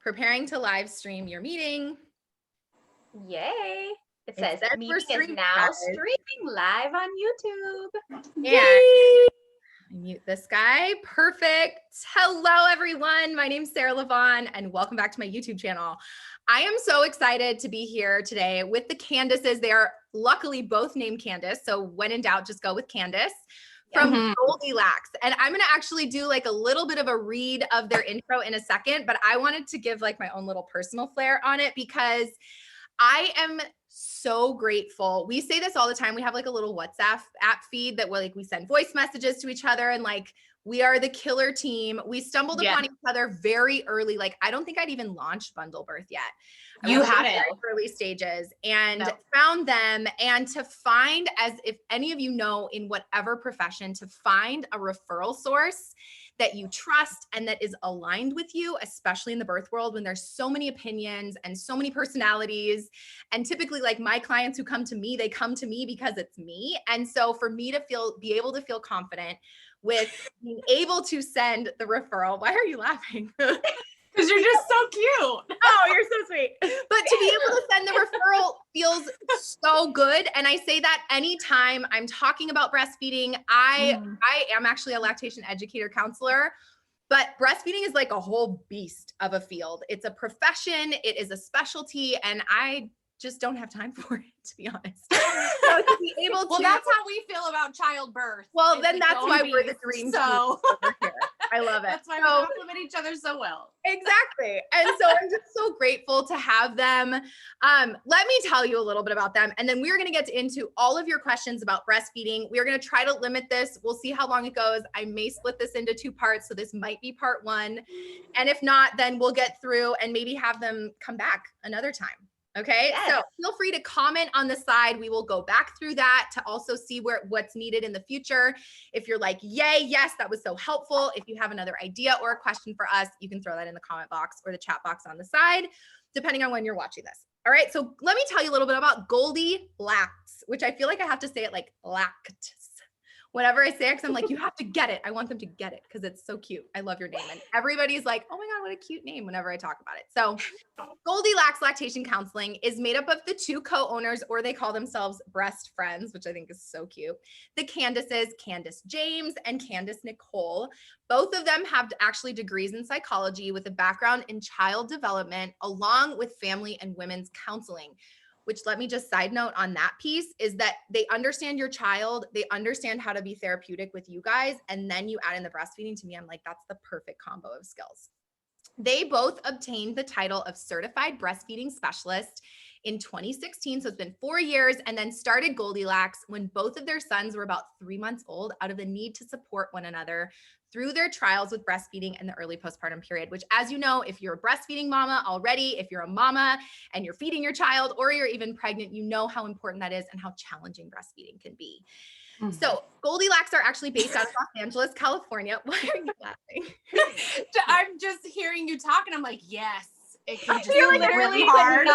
preparing to live stream your meeting. Yay. It It says says meeting we're is streaming, now guys. streaming live on YouTube. Yay! Mute this guy. Perfect. Hello, everyone. My name's Sarah Lavonne, and welcome back to my YouTube channel. I am so excited to be here today with the Candices. They are luckily both named Candice, so when in doubt, just go with Candice from Goldilacts. And I'm going to actually do like a little bit of a read of their intro in a second, but I wanted to give like my own little personal flair on it because I am so grateful. We say this all the time. We have like a little WhatsApp app feed that we send voice messages to each other, and like we are the killer team. We stumbled upon each other very early. Like I don't think I'd even launched Bundle Birth yet. You hadn't. Very early stages, and found them. And to find, as if any of you know, in whatever profession, to find a referral source that you trust and that is aligned with you, especially in the birth world when there's so many opinions and so many personalities. And typically like my clients who come to me, they come to me because it's me. And so for me to be able to feel confident with being able to send the referral, why are you laughing? Because you're just so cute. Oh, you're so sweet. But to be able to send the referral feels so good. And I say that anytime I'm talking about breastfeeding. I am actually a lactation educator counselor, but breastfeeding is like a whole beast of a field. It's a profession. It is a specialty. And I just don't have time for it, to be honest. So to be able to, well, that's how we feel about childbirth. Well, then that's why we're the dream team over here. I love it. That's why we complement each other so well. Exactly. And so I'm just so grateful to have them. Let me tell you a little bit about them. And then we're going to get into all of your questions about breastfeeding. We're going to try to limit this. We'll see how long it goes. I may split this into 2 parts. So this might be part 1. And if not, then we'll get through and maybe have them come back another time. Okay. Yes. So feel free to comment on the side. We will go back through that to also see what's needed in the future. If you're like, yay, yes, that was so helpful. If you have another idea or a question for us, you can throw that in the comment box or the chat box on the side, depending on when you're watching this. All right. So let me tell you a little bit about Goldilacts, which I feel like I have to say it like lacts. Whenever I say it, because I'm like, you have to get it. I want them to get it because it's so cute. I love your name. And everybody's like, oh my God, what a cute name whenever I talk about it. So Goldilacts Lactation Counseling is made up of the 2 co-owners, or they call themselves breast friends, which I think is so cute. The Candices, Candice James and Candice Nicole. Both of them have actually degrees in psychology with a background in child development, along with family and women's counseling. Which, let me just side note on that piece, is that they understand your child, they understand how to be therapeutic with you guys, and then you add in the breastfeeding. To me, I'm like, that's the perfect combo of skills. They both obtained the title of Certified Breastfeeding Specialist in 2016, so it's been 4 years, and then started Goldilacts when both of their sons were about 3 months old, out of the need to support one another through their trials with breastfeeding and the early postpartum period, which, as you know, if you're a breastfeeding mama already, if you're a mama and you're feeding your child, or you're even pregnant, you know how important that is and how challenging breastfeeding can be. So Goldilacts are actually based out of Los Angeles, California. Why are you laughing? I'm just hearing you talk and I'm like, yes. It can just You be literally really hard.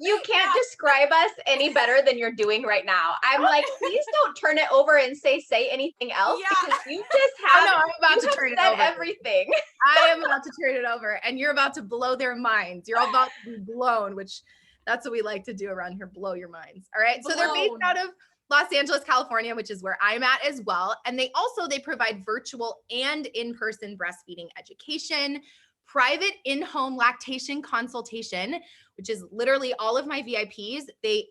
you can't describe us any better than you're doing right now. I'm like, please don't turn it over and say anything else, because you just have, I'm about to turn it over. Everything. I am about to turn it over, and you're about to blow their minds. You're all about to be blown, which that's what we like to do around here, blow your minds. All right. So they're based out of Los Angeles, California, which is where I'm at as well. And they provide virtual and in-person breastfeeding education, private in-home lactation consultation, which is literally all of my VIPs.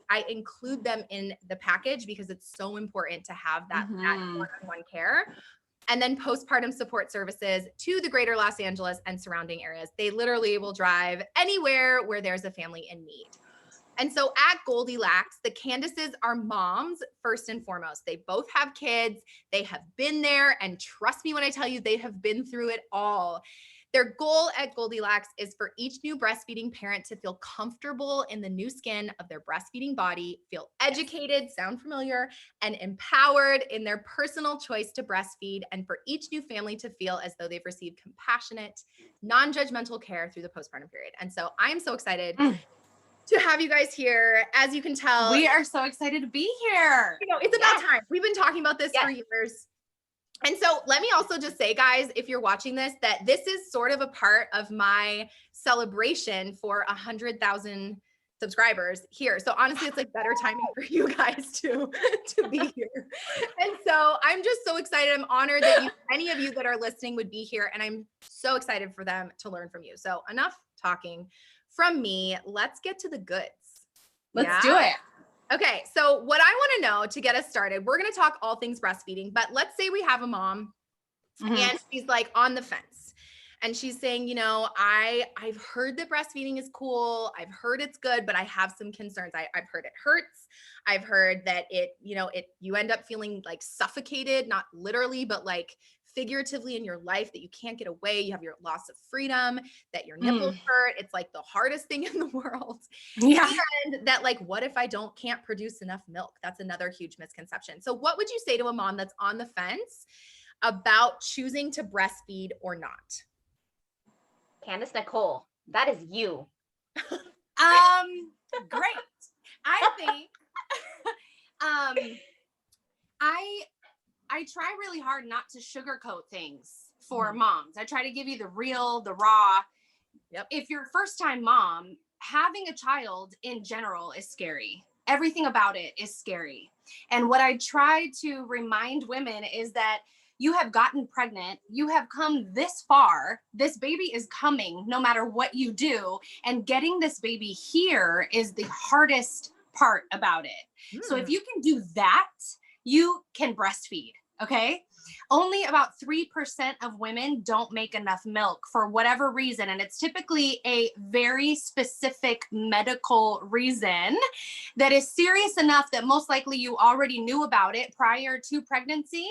I include them in the package because it's so important to have that one-on-one care. And then postpartum support services to the greater Los Angeles and surrounding areas. They literally will drive anywhere where there's a family in need. And so at Goldilacts, the Candices are moms first and foremost. They both have kids. They have been there. And trust me when I tell you, they have been through it all. Their goal at Goldilacts is for each new breastfeeding parent to feel comfortable in the new skin of their breastfeeding body, feel educated, sound familiar, and empowered in their personal choice to breastfeed, and for each new family to feel as though they've received compassionate, non-judgmental care through the postpartum period. And so I am so excited to have you guys here. As you can tell, we are so excited to be here. You know, it's about time. We've been talking about this for years. And so let me also just say, guys, if you're watching this, that this is sort of a part of my celebration for 100,000 subscribers here. So honestly, it's like better timing for you guys to be here. And so I'm just so excited. I'm honored that any of you that are listening would be here. And I'm so excited for them to learn from you. So enough talking from me. Let's get to the goods. Let's do it. Okay, so what I want to know to get us started, we're going to talk all things breastfeeding, but let's say we have a mom and she's like on the fence and she's saying, you know, I've heard that breastfeeding is cool. I've heard it's good, but I have some concerns. I've heard it hurts. I've heard that you end up feeling like suffocated, not literally, but like figuratively in your life, that you can't get away. You have your loss of freedom, that your nipples hurt. It's like the hardest thing in the world. Yeah. And that like, what if I can't produce enough milk? That's another huge misconception. So what would you say to a mom that's on the fence about choosing to breastfeed or not? Candice Nicole, that is you. Great. I think, I try really hard not to sugarcoat things for moms. I try to give you the real, the raw. Yep. If you're a first-time mom, having a child in general is scary. Everything about it is scary. And what I try to remind women is that you have gotten pregnant, you have come this far, this baby is coming no matter what you do, and getting this baby here is the hardest part about it. So if you can do that, you can breastfeed, okay? Only about 3% of women don't make enough milk for whatever reason. And it's typically a very specific medical reason that is serious enough that most likely you already knew about it prior to pregnancy,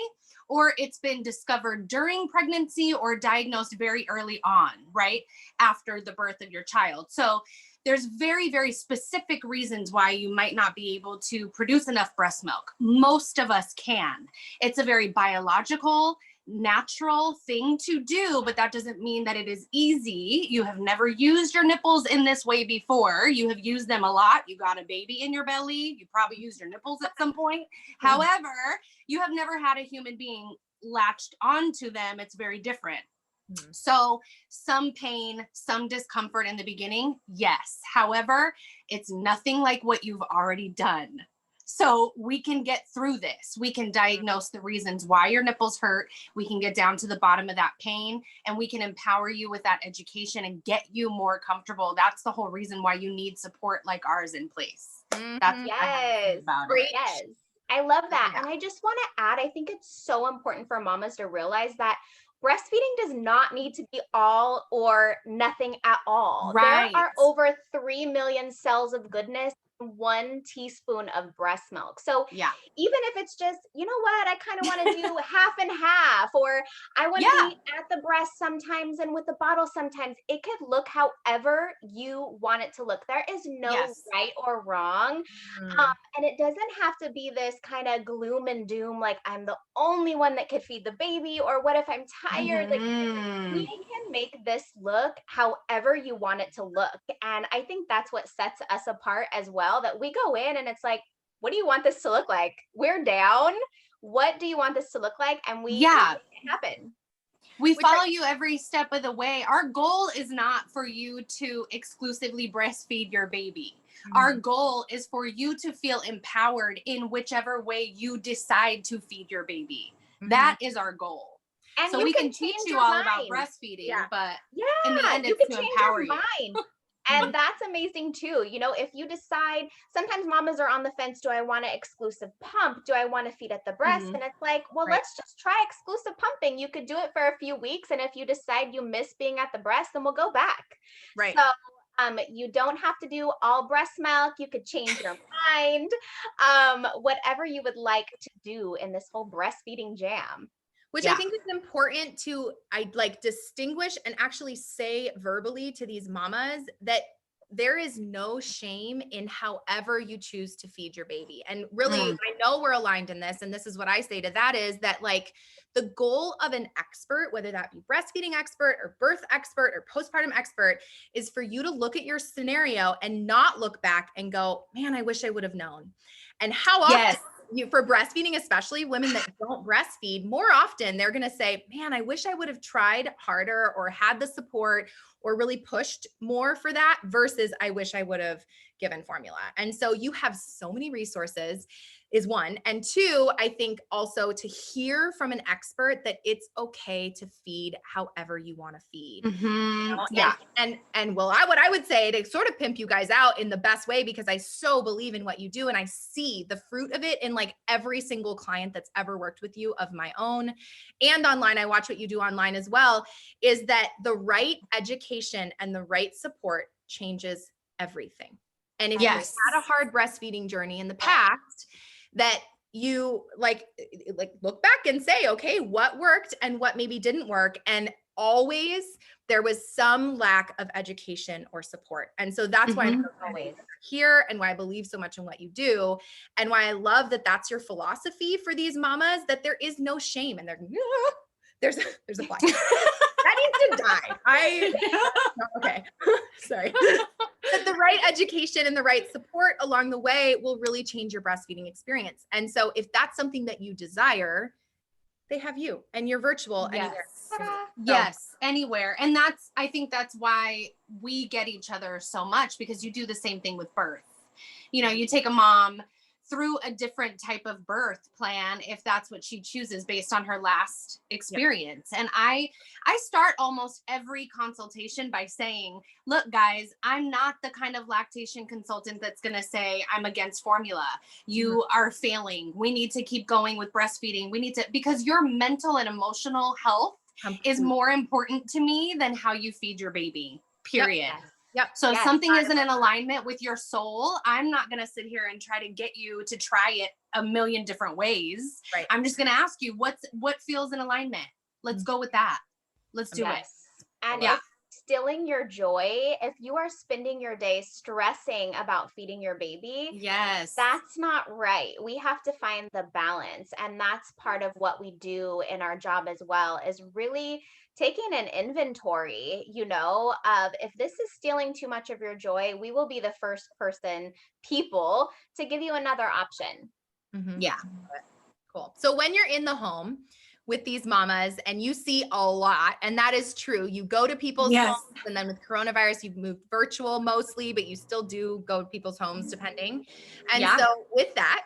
or it's been discovered during pregnancy or diagnosed very early on, right? After the birth of your child. So there's very, very specific reasons why you might not be able to produce enough breast milk. Most of us can. It's a very biological, natural thing to do, but that doesn't mean that it is easy. You have never used your nipples in this way before. You have used them a lot. You got a baby in your belly. You probably used your nipples at some point. However, you have never had a human being latched onto them. It's very different. So some pain, some discomfort in the beginning, yes. However, it's nothing like what you've already done. So we can get through this. We can diagnose the reasons why your nipples hurt. We can get down to the bottom of that pain, and we can empower you with that education and get you more comfortable. That's the whole reason why you need support like ours in place. That's yes. about Great. it. Yes. I love that. Yeah. And I just want to add, I think it's so important for mamas to realize that breastfeeding does not need to be all or nothing at all. Right. There are over 3 million cells of goodness in 1 teaspoon of breast milk. So Yeah. even if it's just, you know what, I kind of want to do half and half, or I want to be at the breast sometimes and with the bottle sometimes, it could look however you want it to look. There is no right or wrong. And it doesn't have to be this kind of gloom and doom, like I'm the only one that could feed the baby, or what if I'm tired? Like we can make this look however you want it to look. And I think that's what sets us apart as well, that we go in and it's like, what do you want this to look like? We're down. What do you want this to look like? And we make it happen. We follow you every step of the way. Our goal is not for you to exclusively breastfeed your baby. Our goal is for you to feel empowered in whichever way you decide to feed your baby. That is our goal. And so we can teach you all about breastfeeding, but in the end, it's to empower you. And that's amazing too. You know, if you decide, sometimes mamas are on the fence, do I want an exclusive pump? Do I want to feed at the breast? And it's like, well, let's just try exclusive pumping. You could do it for a few weeks. And if you decide you miss being at the breast, then we'll go back. Right. So you don't have to do all breast milk. You could change your mind, whatever you would like to do in this whole breastfeeding jam. Which I think is important to distinguish and actually say verbally to these mamas that there is no shame in however you choose to feed your baby. And really, I know we're aligned in this. And this is what I say to that is that like the goal of an expert, whether that be breastfeeding expert or birth expert or postpartum expert, is for you to look at your scenario and not look back and go, man, I wish I would have known. And how often for breastfeeding, especially women that don't breastfeed, more often they're going to say, man, I wish I would have tried harder or had the support or really pushed more for that versus I wish I would have given formula. And so you have so many resources is one. And two, I think also to hear from an expert that it's okay to feed however you want to feed. Yeah. And well, what I would say to sort of pimp you guys out in the best way, because I so believe in what you do. And I see the fruit of it in like every single client that's ever worked with you of my own and online. I watch what you do online as well, is that the right education and the right support changes everything. And if you had a hard breastfeeding journey in the past, that you like look back and say, okay, what worked and what maybe didn't work. And always there was some lack of education or support. And so that's why I'm always here and why I believe so much in what you do. And why I love that that's your philosophy for these mamas, that there is no shame and there's a fly. That needs to die. Okay. Sorry. But the right education and the right support along the way will really change your breastfeeding experience. And so if that's something that you desire, they have you and you're virtual anywhere. Yes, anywhere. And I think that's why we get each other so much, because you do the same thing with birth. You know, you take a mom through a different type of birth plan if that's what she chooses based on her last experience. And I start almost every consultation by saying, look, guys, I'm not the kind of lactation consultant that's going to say I'm against formula. You are failing. We need to keep going with breastfeeding. Because your mental and emotional health is more important to me than how you feed your baby, period. Yep. So if something isn't in alignment with your soul, I'm not going to sit here and try to get you to try it a million different ways. Right. I'm just going to ask you what feels in alignment. Let's go with that. Let's do it. And if stilling your joy, if you are spending your day stressing about feeding your baby, that's not right. We have to find the balance. And that's part of what we do in our job as well, is really taking an inventory, of if this is stealing too much of your joy, we will be the first people to give you another option. Yeah. Cool. So when you're in the home with these mamas and you see a lot, and that is true, you go to people's homes, and then with coronavirus, you've moved virtual mostly, but you still do go to people's homes depending. And so with that,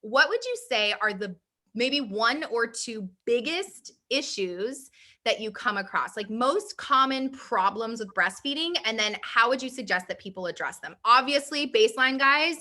what would you say are the maybe one or two biggest issues that you come across, like most common problems with breastfeeding? And then how would you suggest that people address them? Obviously, baseline, guys,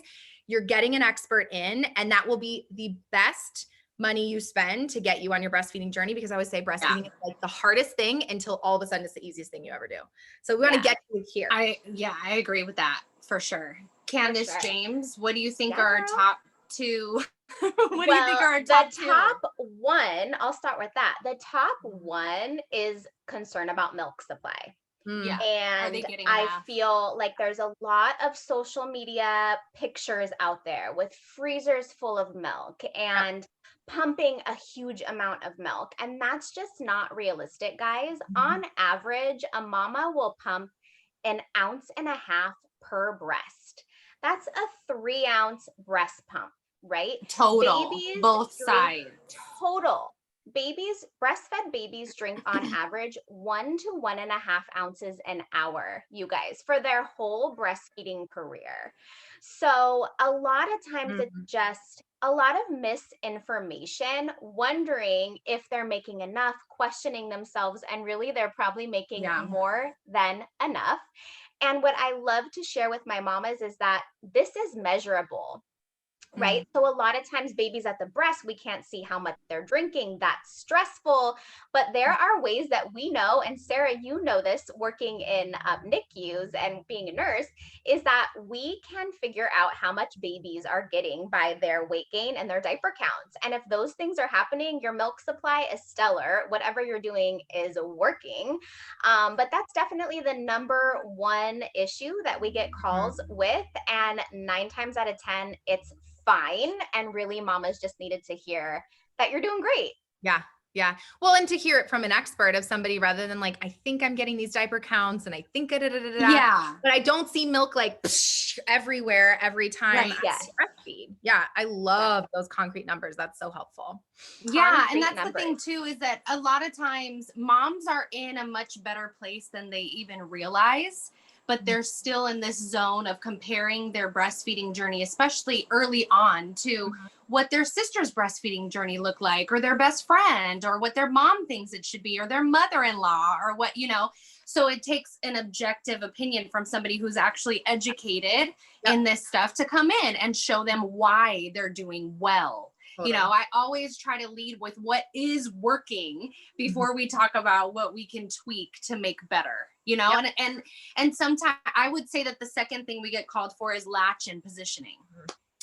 you're getting an expert in, and that will be the best money you spend to get you on your breastfeeding journey, because I always say breastfeeding is like the hardest thing until all of a sudden it's the easiest thing you ever do. So we want to get you here. I agree with that for sure. Candice, James, what do you think are our top two? What do you think are our top two? The top one, I'll start with that. The top one is concern about milk supply. And I feel like there's a lot of social media pictures out there with freezers full of milk and pumping a huge amount of milk. And that's just not realistic, guys. On average, a mama will pump 1.5 ounces per breast. That's a 3-ounce breast pump, right? Total, babies both sides. Total. Breastfed babies drink on average 1 to 1.5 ounces an hour, you guys, for their whole breastfeeding career. So a lot of times it's just a lot of misinformation, wondering if they're making enough, questioning themselves, and really they're probably making more than enough. And what I love to share with my mamas is that this is measurable. Right. So a lot of times babies at the breast, we can't see how much they're drinking. That's stressful. But there are ways that we know, and Sarah, you know this, working in NICUs and being a nurse, is that we can figure out how much babies are getting by their weight gain and their diaper counts. And if those things are happening, your milk supply is stellar. Whatever you're doing is working. But that's definitely the number one issue that we get calls with. And 9 times out of 10, it's fine. And really, mamas just needed to hear that you're doing great. Yeah. Yeah. Well, and to hear it from an expert of somebody rather than like, I think I'm getting these diaper counts and I think Yeah. but I don't see milk like everywhere every time Right. I Yes. breastfeed. Yeah. I love those concrete numbers. That's so helpful. Yeah, and Concrete that's numbers. the thing too, is that a lot of times moms are in a much better place than they even realize, but they're still in this zone of comparing their breastfeeding journey, especially early on, to what their sister's breastfeeding journey looked like, or their best friend, or what their mom thinks it should be, or their mother-in-law, or what, so it takes an objective opinion from somebody who's actually educated in this stuff to come in and show them why they're doing well. Totally. I always try to lead with what is working before we talk about what we can tweak to make better, and sometimes I would say that the second thing we get called for is latch and positioning.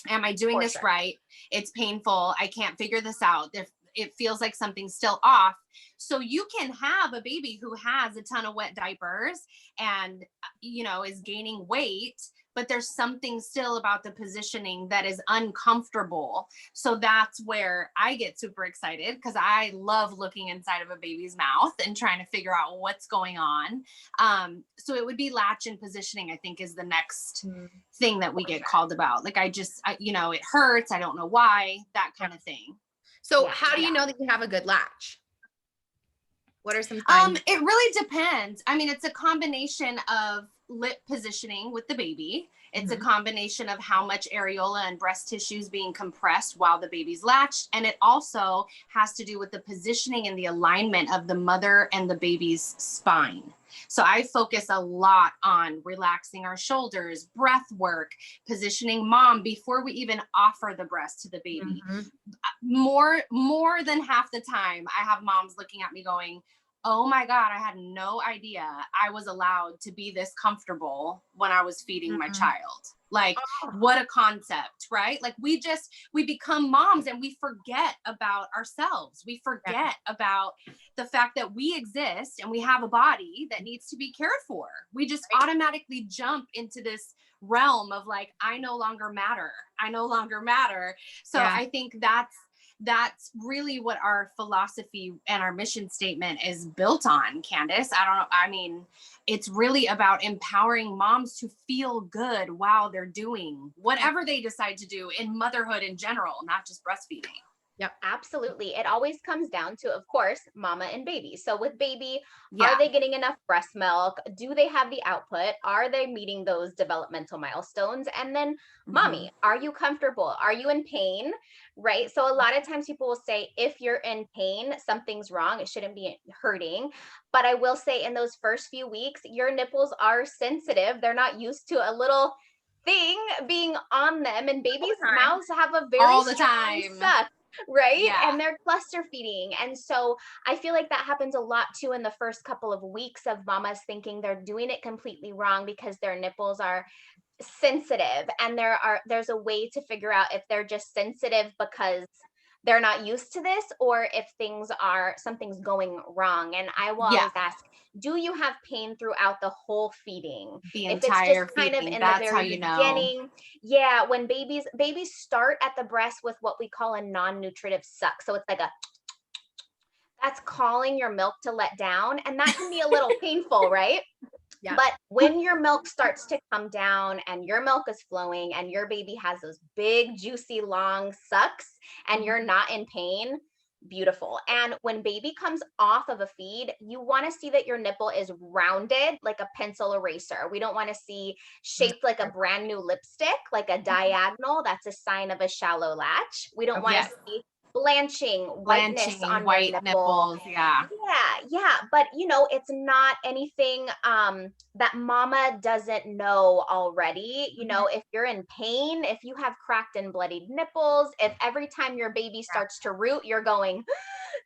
Am I doing this right? It's painful. I can't figure this out. It feels like something's still off. So you can have a baby who has a ton of wet diapers and, is gaining weight, but there's something still about the positioning that is uncomfortable. So that's where I get super excited, because I love looking inside of a baby's mouth and trying to figure out what's going on. So it would be latch and positioning, I think, is the next thing that we get called about. Like, it hurts. I don't know why, that kind of thing. So how do you know that you have a good latch? What are some signs? It really depends. I mean, it's a combination of lip positioning with the baby. It's a combination of how much areola and breast tissue is being compressed while the baby's latched. And it also has to do with the positioning and the alignment of the mother and the baby's spine. So I focus a lot on relaxing our shoulders, breath work, positioning mom before we even offer the breast to the baby. More than half the time, I have moms looking at me going, oh my God, I had no idea I was allowed to be this comfortable when I was feeding my child. Like, what a concept, right? Like, we become moms and we forget about ourselves. We forget about the fact that we exist and we have a body that needs to be cared for. We just automatically jump into this realm of like, I no longer matter. I no longer matter. So I think that's really what our philosophy and our mission statement is built on, Candice. It's really about empowering moms to feel good while they're doing whatever they decide to do in motherhood in general, not just breastfeeding. Yep, absolutely. It always comes down to, of course, mama and baby. So with baby, are they getting enough breast milk? Do they have the output? Are they meeting those developmental milestones? And then mommy, are you comfortable? Are you in pain? Right? So a lot of times people will say, if you're in pain, something's wrong. It shouldn't be hurting. But I will say in those first few weeks, your nipples are sensitive. They're not used to a little thing being on them, and babies' mouths have a very all the strong time suck. Right. And they're cluster feeding. And so I feel like that happens a lot too in the first couple of weeks of mamas thinking they're doing it completely wrong because their nipples are sensitive. And there's a way to figure out if they're just sensitive because they're not used to this, or if something's going wrong. And I will always ask, do you have pain throughout the whole feeding? The If entire it's just kind feeding, of in that's the how very you know. beginning. Yeah, when babies start at the breast with what we call a non-nutritive suck. So it's like that's calling your milk to let down, and that can be a little painful, right? Yeah. But when your milk starts to come down and your milk is flowing and your baby has those big, juicy, long sucks and you're not in pain, beautiful. And when baby comes off of a feed, you want to see that your nipple is rounded like a pencil eraser. We don't want to see shaped like a brand new lipstick, like a diagonal. That's a sign of a shallow latch. We don't want to see blanching whiteness on white your nipple. nipples. Yeah. But it's not anything that mama doesn't know already. If you're in pain, if you have cracked and bloodied nipples, if every time your baby starts to root, you're going,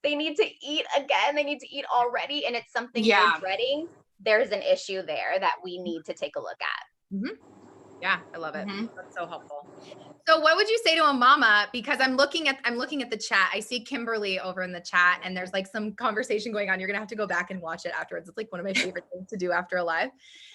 they need to eat again, they need to eat already, and it's something you're dreading, there's an issue there that we need to take a look at. Yeah, I love it. That's so helpful. So what would you say to a mama? Because I'm looking at the chat. I see Kimberly over in the chat, and there's like some conversation going on. You're gonna have to go back and watch it afterwards. It's like one of my favorite things to do after a live.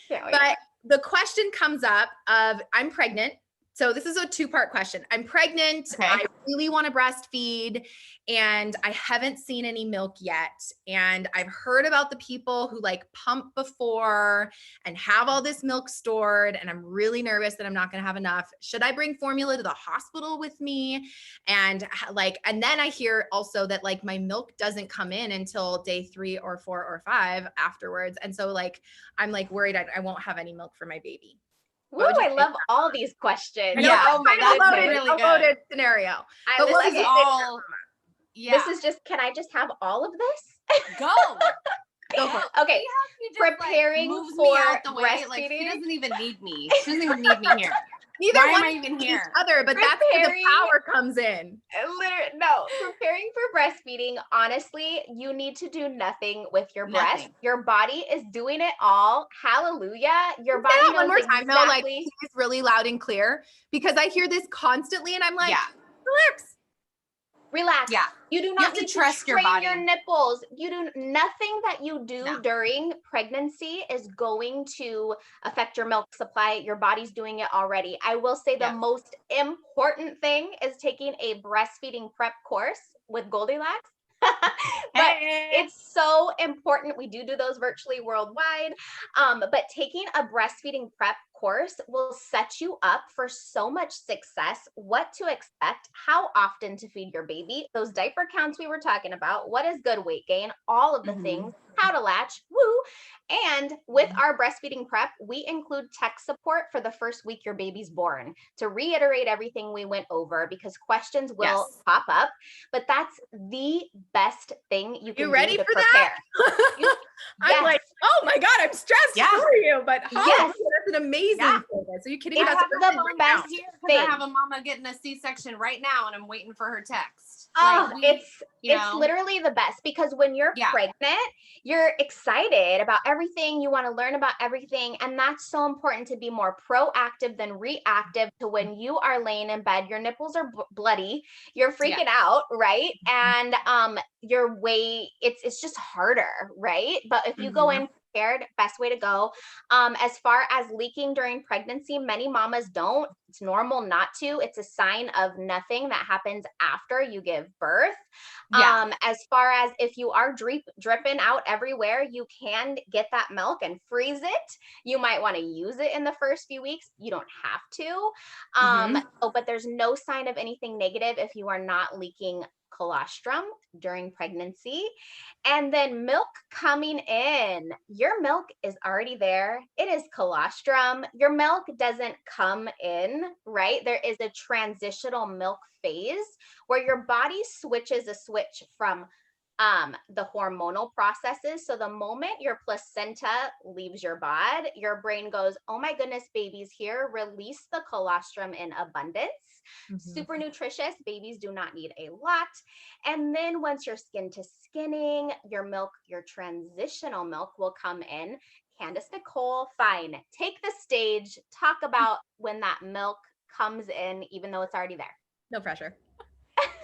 But the question comes up of, I'm pregnant. So this is a two-part question. I'm pregnant. Okay. I really want to breastfeed and I haven't seen any milk yet. And I've heard about the people who like pump before and have all this milk stored. And I'm really nervous that I'm not going to have enough. Should I bring formula to the hospital with me? And then I hear also that like my milk doesn't come in until day 3 or 4 or 5 afterwards. And so like, I'm like worried I won't have any milk for my baby. Woo, I love all these questions. Yeah, Oh my That's goodness. really a good. loaded scenario. I What love was it. all, yeah. This is just, can I just have all of this? Go. Go for it. Okay. Preparing moves for me out the way. Like, breastfeeding. she doesn't even need me. She doesn't even need me here. Neither Why am one I even needs here? each other, but that's where the Preparing- power comes in. No, preparing for breastfeeding, honestly, you need to do nothing with your breast. Nothing. Your body is doing it all. Hallelujah. Your Say body that knows one more time, though, like exactly. please, really loud and clear, because I hear this constantly and I'm like, Yeah. relax. Relax. Yeah. You do You not have to need trust your train body. your nipples. You do nothing that you do No. during pregnancy is going to affect your milk supply. Your body's doing it already. I will say the Yeah. most important thing is taking a breastfeeding prep course with Goldilacts. But it's so important. We do those virtually worldwide. But taking a breastfeeding prep course will set you up for so much success, what to expect, how often to feed your baby, those diaper counts we were talking about, what is good weight gain, all of the things, how to latch, woo. And with our breastfeeding prep, we include tech support for the first week your baby's born to reiterate everything we went over, because questions will pop up, but that's the best thing you can ready do to for prepare. that? I'm like, oh my God, I'm stressed for you, but that's an amazing service. Are you kidding? It's That's the right now. best Here thing. I have a mama getting a C-section right now and I'm waiting for her text. Oh, Like, it's literally the best, because when you're pregnant, you're excited about everything. You want to learn about everything. And that's so important, to be more proactive than reactive to when you are laying in bed, your nipples are bloody, you're freaking out, right? And it's just harder, right? But if you go in prepared, best way to go. As far as leaking during pregnancy, many mamas don't. It's normal not to. It's a sign of nothing that happens after you give birth. As far as if you are dripping out everywhere, you can get that milk and freeze it. You might want to use it in the first few weeks. You don't have to. But there's no sign of anything negative if you are not leaking colostrum during pregnancy. And then milk coming in, your milk is already there. It is colostrum. Your milk doesn't come in, right? There is a transitional milk phase where your body switches a switch from the hormonal processes. So the moment your placenta leaves your bod, your brain goes, oh my goodness, baby's here. Release the colostrum in abundance. Super nutritious. Babies do not need a lot. And then once you're skin to skinning, your milk, your transitional milk will come in. Candice Nicole, fine. Take the stage. Talk about when that milk comes in, even though it's already there. No pressure.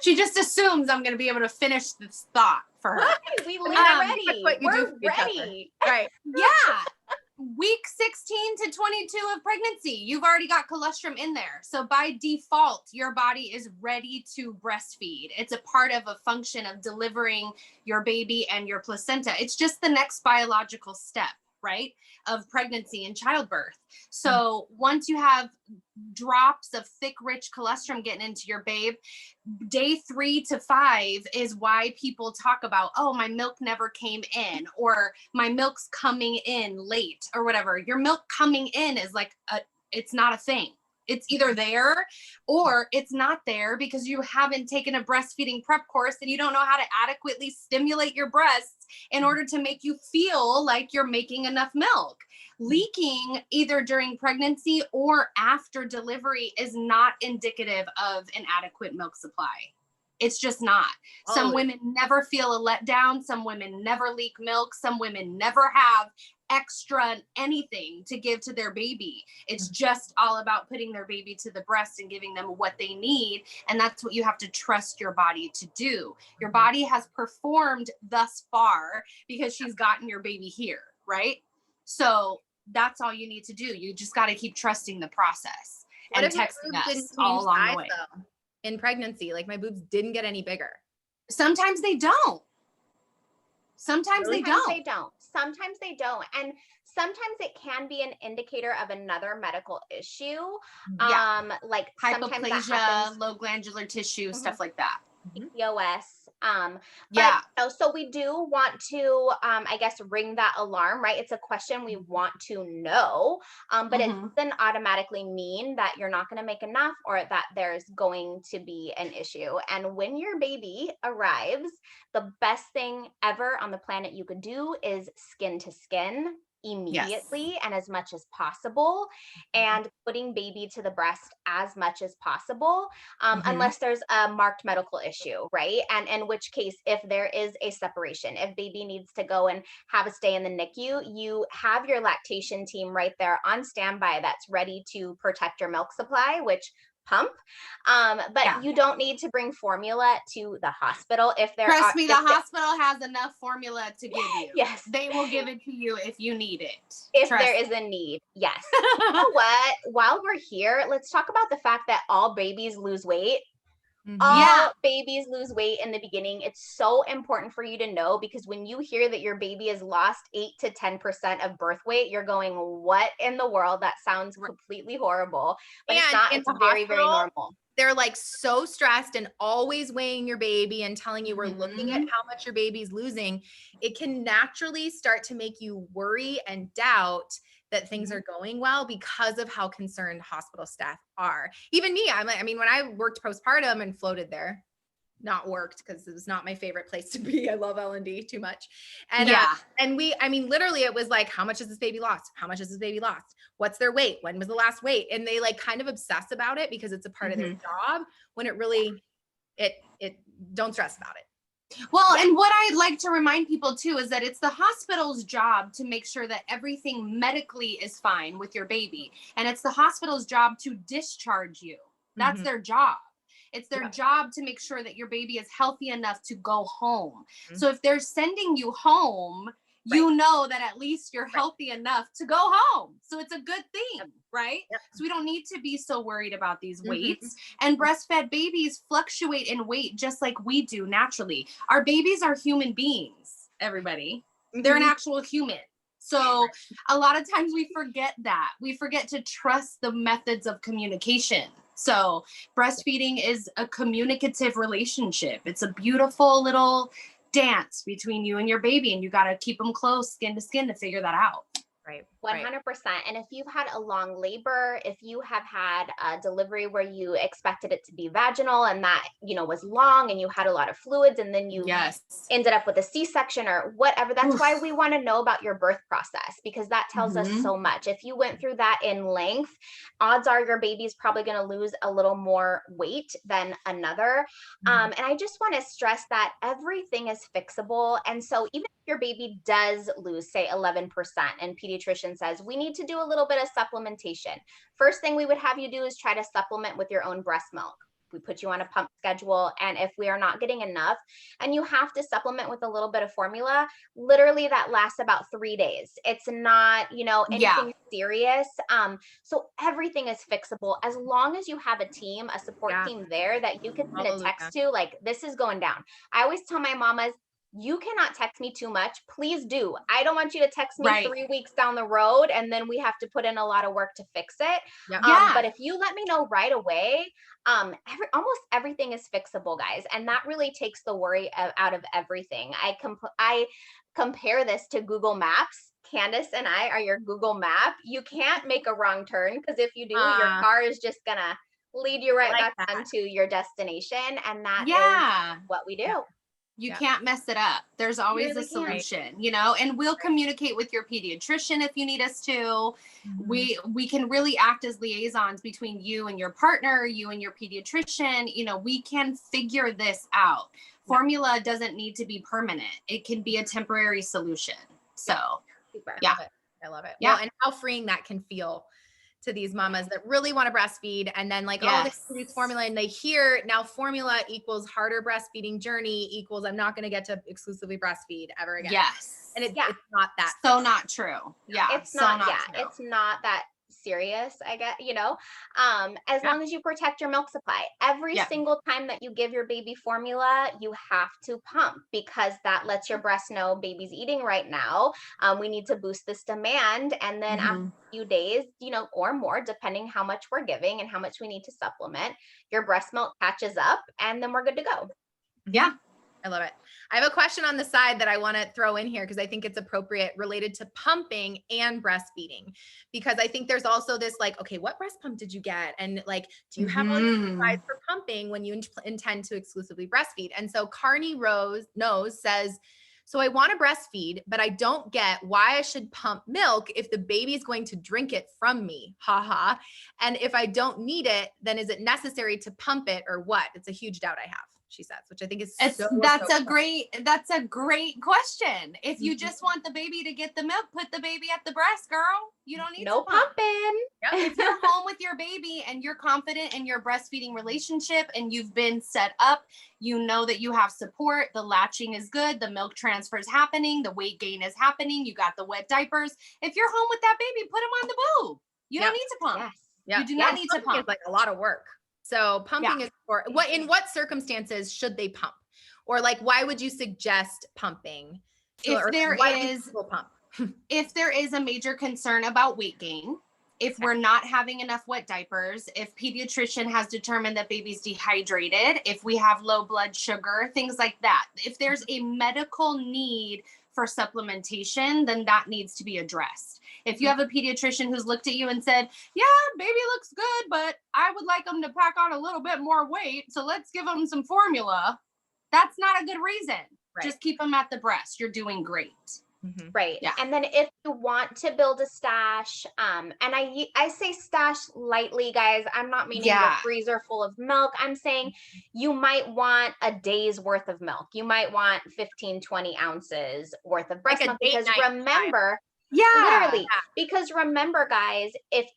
She just assumes I'm going to be able to finish this thought for her. We leave ready. What you do We're for each ready. other. Right. Yeah. Week 16 to 22 of pregnancy, you've already got colostrum in there. So by default, your body is ready to breastfeed. It's a part of a function of delivering your baby and your placenta. It's just the next biological step, right, of pregnancy and childbirth. So once you have drops of thick, rich colostrum getting into your babe, day 3 to 5 is why people talk about, oh, my milk never came in, or my milk's coming in late, or whatever. Your milk coming in is like, it's not a thing. It's either there or it's not there because you haven't taken a breastfeeding prep course and you don't know how to adequately stimulate your breasts in order to make you feel like you're making enough milk. Leaking either during pregnancy or after delivery is not indicative of an adequate milk supply. It's just not. Some women never feel a letdown. Some women never leak milk. Some women never have extra anything to give to their baby. It's just all about putting their baby to the breast and giving them what they need. And that's what you have to trust your body to do. Your body has performed thus far because she's gotten your baby here, right? So that's all you need to do. You just got to keep trusting the process. What and if my texting boobs didn't us change all along size the way. though in pregnancy? Like my boobs didn't get any bigger. Sometimes they don't. Sometimes Really? they don't. Sometimes they don't. And sometimes it can be an indicator of another medical issue. Yeah. Like sometimes that Hypoplasia, happens. low glandular tissue, Mhm. stuff like that. PCOS. Yeah. So we do want to, I guess, ring that alarm, right? It's a question we want to know, but it doesn't automatically mean that you're not going to make enough or that there's going to be an issue. And when your baby arrives, the best thing ever on the planet you could do is skin to skin immediately and as much as possible, and putting baby to the breast as much as possible, unless there's a marked medical issue, right? And in which case, if there is a separation, if baby needs to go and have a stay in the NICU, you have your lactation team right there on standby that's ready to protect your milk supply, which pump. But you don't need to bring formula to the hospital if there Trust me, the hospital has enough formula to give you. Yes. They will give it to you if you need it. If there is a need. Yes. You know what? While we're here, let's talk about the fact that all babies lose weight. All babies lose weight in the beginning. It's so important for you to know, because when you hear that your baby has lost 8 to 10% of birth weight, you're going, what in the world? That sounds completely horrible. But it's not. It's very, very normal. They're like so stressed and always weighing your baby and telling you we're looking at how much your baby's losing. It can naturally start to make you worry and doubt that things are going well because of how concerned hospital staff are. Even me, I mean, when I worked postpartum and floated there, not worked because it was not my favorite place to be. I love L&D too much. And I mean, literally it was like, how much has this baby lost? How much has this baby lost? What's their weight? When was the last weight? And they like kind of obsess about it because it's a part of their job, when it really, it don't stress about it. Well, and what I like to remind people too is that it's the hospital's job to make sure that everything medically is fine with your baby. And it's the hospital's job to discharge you. That's their job. It's their job to make sure that your baby is healthy enough to go home. So if they're sending you home, you know that at least you're healthy enough to go home. So it's a good thing, right? So we don't need to be so worried about these weights. And breastfed babies fluctuate in weight just like we do naturally. Our babies are human beings, everybody. They're an actual human. So a lot of times we forget that. We forget to trust the methods of communication. So breastfeeding is a communicative relationship. It's a beautiful little dance between you and your baby, and you got to keep them close, skin to skin, to figure that out. Right. 100%. And if you've had a long labor, if you have had a delivery where you expected it to be vaginal and that, you know, was long and you had a lot of fluids and then you ended up with a C-section or whatever, that's why we want to know about your birth process, because that tells us so much. If you went through that in length, odds are your baby's probably going to lose a little more weight than another. And I just want to stress that everything is fixable. And so even if your baby does lose, say, 11%, and pediatrician says we need to do a little bit of supplementation, first thing we would have you do is try to supplement with your own breast milk. We put you on a pump schedule, and if we are not getting enough and you have to supplement with a little bit of formula, literally that lasts about 3 days. It's not, you know, anything serious. So everything is fixable as long as you have a team, a support team there that you can send a text to, like, this is going down. I always tell my mamas, you cannot text me too much. Please do. I don't want you to text me 3 weeks down the road and then we have to put in a lot of work to fix it. But if you let me know right away, almost everything is fixable, guys. And that really takes the worry out of everything. I compare this to Google Maps. Candice and I are your Google Map. You can't make a wrong turn, because if you do, your car is just gonna lead you right back onto your destination. And that is what we do. You can't mess it up. There's always a solution, you know, and we'll communicate with your pediatrician if you need us to. We can really act as liaisons between you and your partner, you and your pediatrician. You know, we can figure this out. Formula doesn't need to be permanent. It can be a temporary solution. So, I love it. Well, and how freeing that can feel to these mamas that really want to breastfeed, and then like, oh, they produce formula and they hear now formula equals harder breastfeeding journey equals I'm not going to get to exclusively breastfeed ever again. And it's not that. So not true. It's not, it's not that serious, I guess, as long as you protect your milk supply. Every single time that you give your baby formula, you have to pump, because that lets your breast know baby's eating right now. We need to boost this demand. And then after a few days, or more, depending how much we're giving and how much we need to supplement, your breast milk catches up, and then we're good to go. Yeah. I love it. I have a question on the side that I want to throw in here because I think it's appropriate, related to pumping and breastfeeding, because I think there's also this like, okay, what breast pump did you get? And like, do you have all your supplies for pumping when you intend to exclusively breastfeed? And so Carney Knows says, so I want to breastfeed, but I don't get why I should pump milk if the baby's going to drink it from me. Ha. And if I don't need it, then is it necessary to pump it or what? It's a huge doubt I have, she says, which I think is that's a great question. If you just want the baby to get the milk, put the baby at the breast, girl. You don't need no pumping. If you're home with your baby and you're confident in your breastfeeding relationship and you've been set up, you know that you have support, the latching is good, the milk transfer is happening, the weight gain is happening, you got the wet diapers. If you're home with that baby, put them on the boob. You don't need to pump. You do not need to pump. It's like a lot of work. So pumping is for what, in what circumstances should they pump? Or like, why would you suggest pumping? If there is a major concern about weight gain, if we're not having enough wet diapers, if pediatrician has determined that baby's dehydrated, if we have low blood sugar, things like that. If there's a medical need for supplementation, then that needs to be addressed. If you have a pediatrician who's looked at you and said, yeah, baby looks good, but I would like them to pack on a little bit more weight, so let's give them some formula, that's not a good reason. Just keep them at the breast. You're doing great. Right. Yeah. And then if you want to build a stash, and I say stash lightly, guys, I'm not meaning your freezer full of milk. I'm saying you might want a day's worth of milk. You might want 15, 20 ounces worth of breast milk, because remember, literally, because remember, guys, if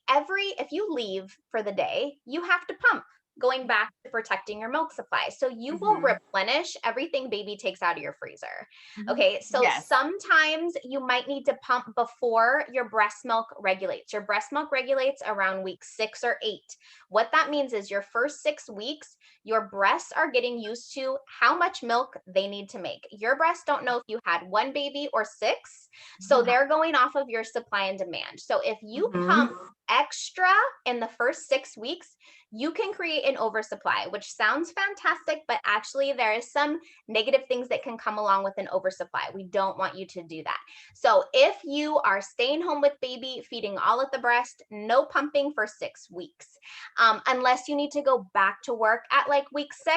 you leave for the day, you have to pump, going back to protecting your milk supply. So you will replenish everything baby takes out of your freezer. Okay. So sometimes you might need to pump before your breast milk regulates. Your breast milk regulates around week 6 or 8. What that means is your first 6 weeks, your breasts are getting used to how much milk they need to make. Your breasts don't know if you had 1 baby or 6. So they're going off of your supply and demand. So if you pump extra in the first 6 weeks, you can create an oversupply, which sounds fantastic, but actually there is some negative things that can come along with an oversupply. We don't want you to do that. So if you are staying home with baby, feeding all at the breast, no pumping for 6 weeks. Unless you need to go back to work at like week 6,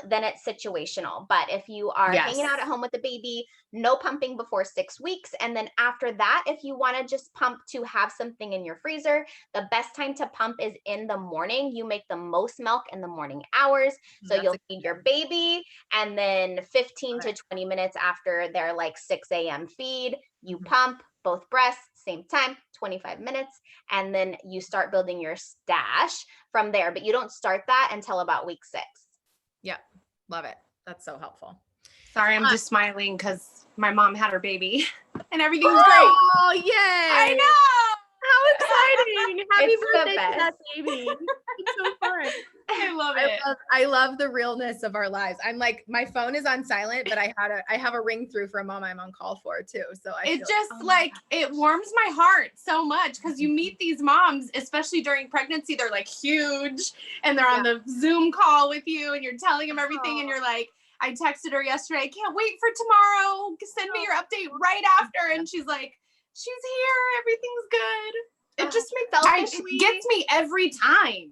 then it's situational. But if you are hanging out at home with the baby, no pumping before 6 weeks. And then after that, if you want to just pump to have something in your freezer, the best time to pump is in the morning. You make the most milk in the morning hours. So you'll feed your baby, and then 15 to 20 minutes after their like 6 a.m. feed, you pump both breasts, same time, 25 minutes. And then you start building your stash from there, but you don't start that until about week 6. Yeah. Love it. That's so helpful. Sorry, I'm just smiling because my mom had her baby and everything's great. Oh, yay. I know. How exciting. Happy birthday to that baby. It's so fun. I love it. I love the realness of our lives. I'm like, my phone is on silent, but I have a ring through from a mom I'm on call for too. So it warms my heart so much, because you meet these moms, especially during pregnancy, they're like huge and they're on the Zoom call with you and you're telling them everything. And you're like, I texted her yesterday, I can't wait for tomorrow. Send me your update right after. And she's like, she's here. Everything's good. It just it gets me every time.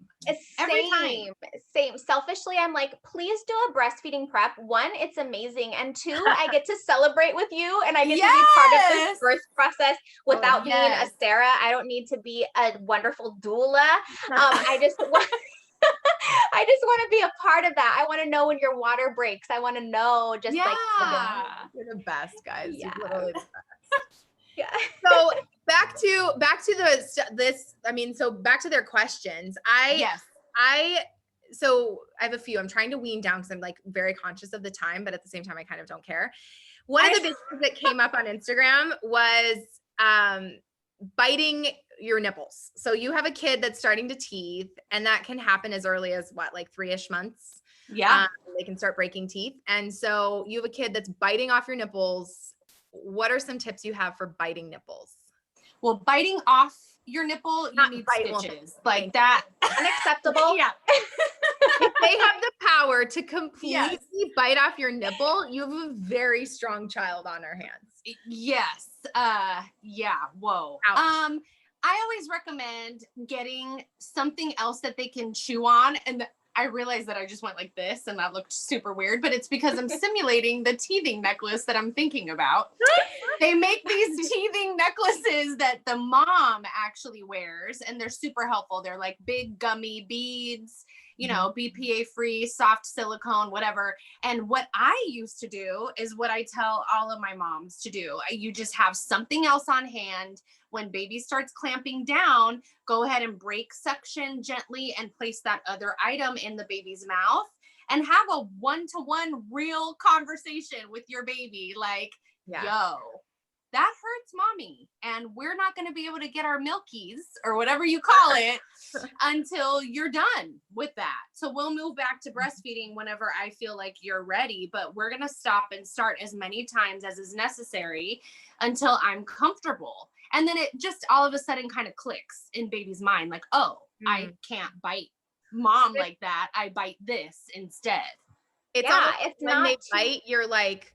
Same. Selfishly, I'm like, please do a breastfeeding prep. 1, it's amazing. And 2, I get to celebrate with you and I get to be part of this birth process without being a Sarah. I don't need to be a wonderful doula. I just want to be a part of that. I want to know when your water breaks. I want to know you're the best, guys. Yeah. You're literally the best. Yeah. So back to their questions. I have a few. I'm trying to wean down because I'm like very conscious of the time, but at the same time, I kind of don't care. One of the big things that came up on Instagram was biting your nipples. So you have a kid that's starting to teeth, and that can happen as early as what, like 3-ish months. Yeah. They can start breaking teeth. And so you have a kid that's biting off your nipples. What are some tips you have for biting nipples? Well, biting off your nipple, you need stitches like that. Unacceptable. Yeah. If they have the power to completely bite off your nipple, you have a very strong child on our hands. Yes. Yeah. Whoa. Ouch. I always recommend getting something else that they can chew on. And I realized that I just went like this and that looked super weird, but it's because I'm simulating the teething necklace that I'm thinking about. They make these teething necklaces that the mom actually wears, and they're super helpful. They're like big gummy beads, you know, BPA free, soft silicone, whatever. And what I used to do is what I tell all of my moms to do. You just have something else on hand. When baby starts clamping down, go ahead and break suction gently and place that other item in the baby's mouth and have a one-to-one real conversation with your baby. Like, yo, that hurts mommy. And we're not going to be able to get our milkies or whatever you call it until you're done with that. So we'll move back to breastfeeding whenever I feel like you're ready, but we're going to stop and start as many times as is necessary until I'm comfortable. And then it just all of a sudden kind of clicks in baby's mind. Like, oh, I can't bite mom like that. I bite this instead. It's when they bite, you're like,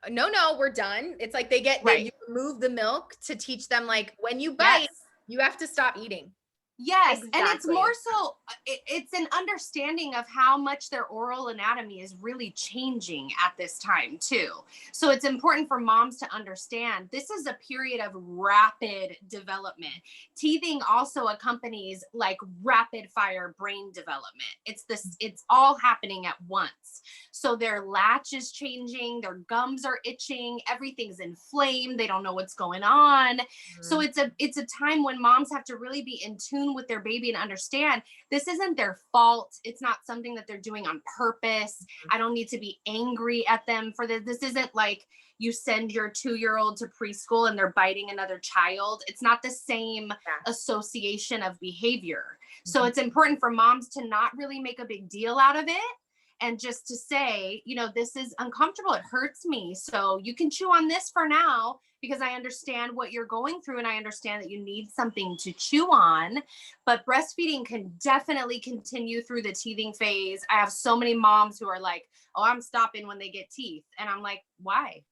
no, we're done. It's like they get, you remove the milk to teach them, like, when you bite, you have to stop eating. Yes. Exactly. And it's more so, it's an understanding of how much their oral anatomy is really changing at this time too. So it's important for moms to understand this is a period of rapid development. Teething also accompanies like rapid fire brain development. It's all happening at once. So their latch is changing, their gums are itching, everything's inflamed. They don't know what's going on. So it's a time when moms have to really be in tune with their baby and understand this isn't their fault. It's not something that they're doing on purpose. I don't need to be angry at them for this. This isn't like you send your 2-year-old to preschool and they're biting another child. It's not the same association of behavior. So it's important for moms to not really make a big deal out of it and just to say, you know, this is uncomfortable. It hurts me. So you can chew on this for now because I understand what you're going through and I understand that you need something to chew on. But breastfeeding can definitely continue through the teething phase. I have so many moms who are like, oh, I'm stopping when they get teeth. And I'm like, why?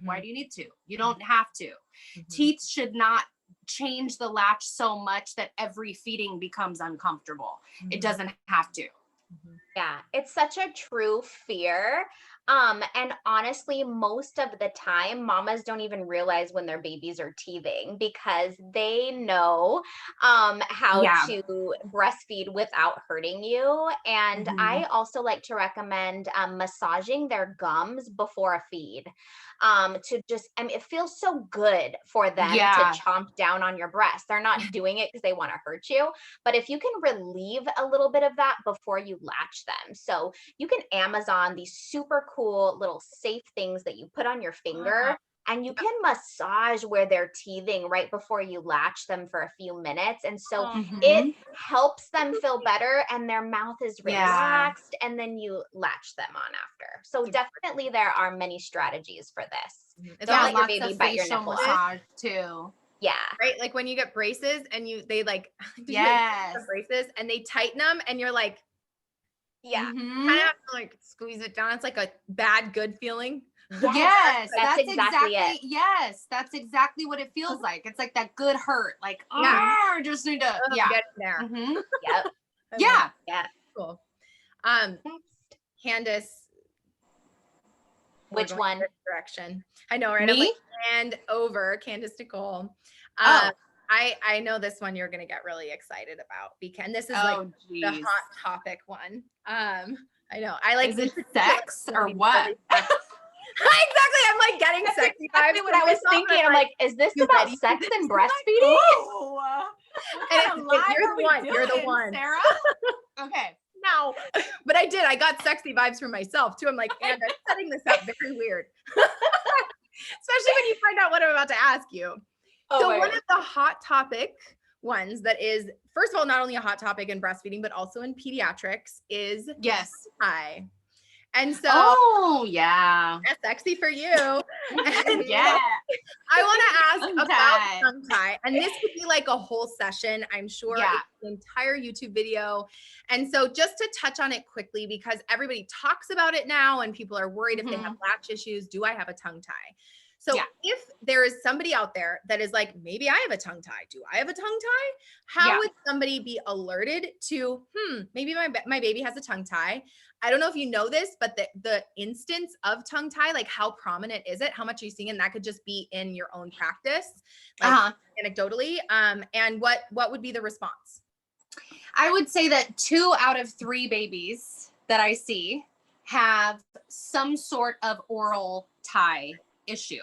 Why do you need to? You don't have to. Teeth should not change the latch so much that every feeding becomes uncomfortable. It doesn't have to. Yeah, it's such a true fear. And honestly, most of the time, mamas don't even realize when their babies are teething because they know how to breastfeed without hurting you. And I also like to recommend massaging their gums before a feed. To just, I mean, it feels so good for them to chomp down on your breast. They're not doing it because they want to hurt you, but if you can relieve a little bit of that before you latch them. So you can Amazon these super cool little safe things that you put on your finger and you can massage where they're teething right before you latch them for a few minutes. And so it helps them feel better and their mouth is relaxed and then you latch them on after. So definitely there are many strategies for this. Don't let your baby bite your nipples. Massage too. Yeah. Right. Like when you get braces and they like, braces and they tighten them and you're like, kind of have to like squeeze it down. It's like a bad, good feeling. Yes, that's exactly it. Yes, that's exactly what it feels like. It's like that good hurt. Like, just need to get in there. Yeah. Cool. Candice. Which one? Direction. I know, right? Me? I'm like, and over Candice Nicole. I know this one you're gonna get really excited about because this is like the hot topic one. I know. I like. Is it sex or what? Exactly. I'm like getting sexy vibes. What I was thinking. I'm like, is this about sex and breastfeeding? And you're the one, Sarah. Okay. No, but I got sexy vibes for myself too. I'm like, and I'm setting this up very weird, especially when you find out what I'm about to ask you. So one of the hot topic ones that is, first of all, not only a hot topic in breastfeeding, but also in pediatrics is Yes. tongue. And so, oh yeah, that's sexy for you. And yeah. I want to ask Tongue about tie. tongue tie, and this could be like a whole session. I'm sure Yeah. it's an entire YouTube video. And so, just to touch on it quickly, because everybody talks about it now, and people are worried if they have latch issues. Do I have a tongue tie? So if there is somebody out there that is like, maybe I have a tongue tie. Do I have a tongue tie? How would somebody be alerted to, maybe my baby has a tongue tie? I don't know if you know this, but the instance of tongue tie, like how prominent is it? How much are you seeing? And that could just be in your own practice, like anecdotally. And what would be the response? I would say that 2 out of 3 babies that I see have some sort of oral tie issue.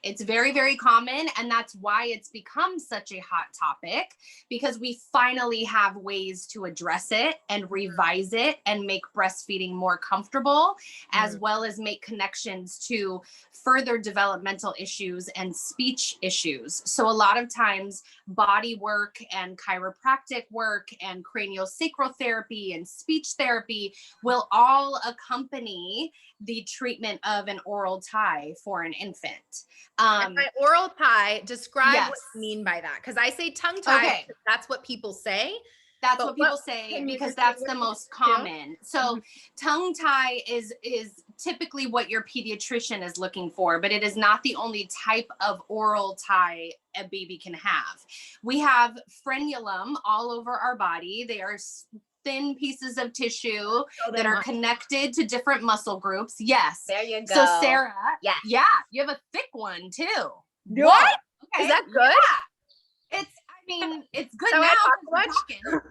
It's very, very common. And that's why it's become such a hot topic, because we finally have ways to address it and revise it and make breastfeeding more comfortable, as well as make connections to further developmental issues and speech issues. So a lot of times body work and chiropractic work and craniosacral therapy and speech therapy will all accompany the treatment of an oral tie for an infant. And by oral tie, describe what you mean by that. Because I say tongue tie, that's what people say. That's what people say because that's the most common. So tongue tie is typically what your pediatrician is looking for, but it is not the only type of oral tie a baby can have. We have frenulum all over our body. They are thin pieces of tissue that are connected to different muscle groups. Yes. There you go. So Sarah, yeah, you have a thick one too. What? Okay. Is that good? Yeah. It's good now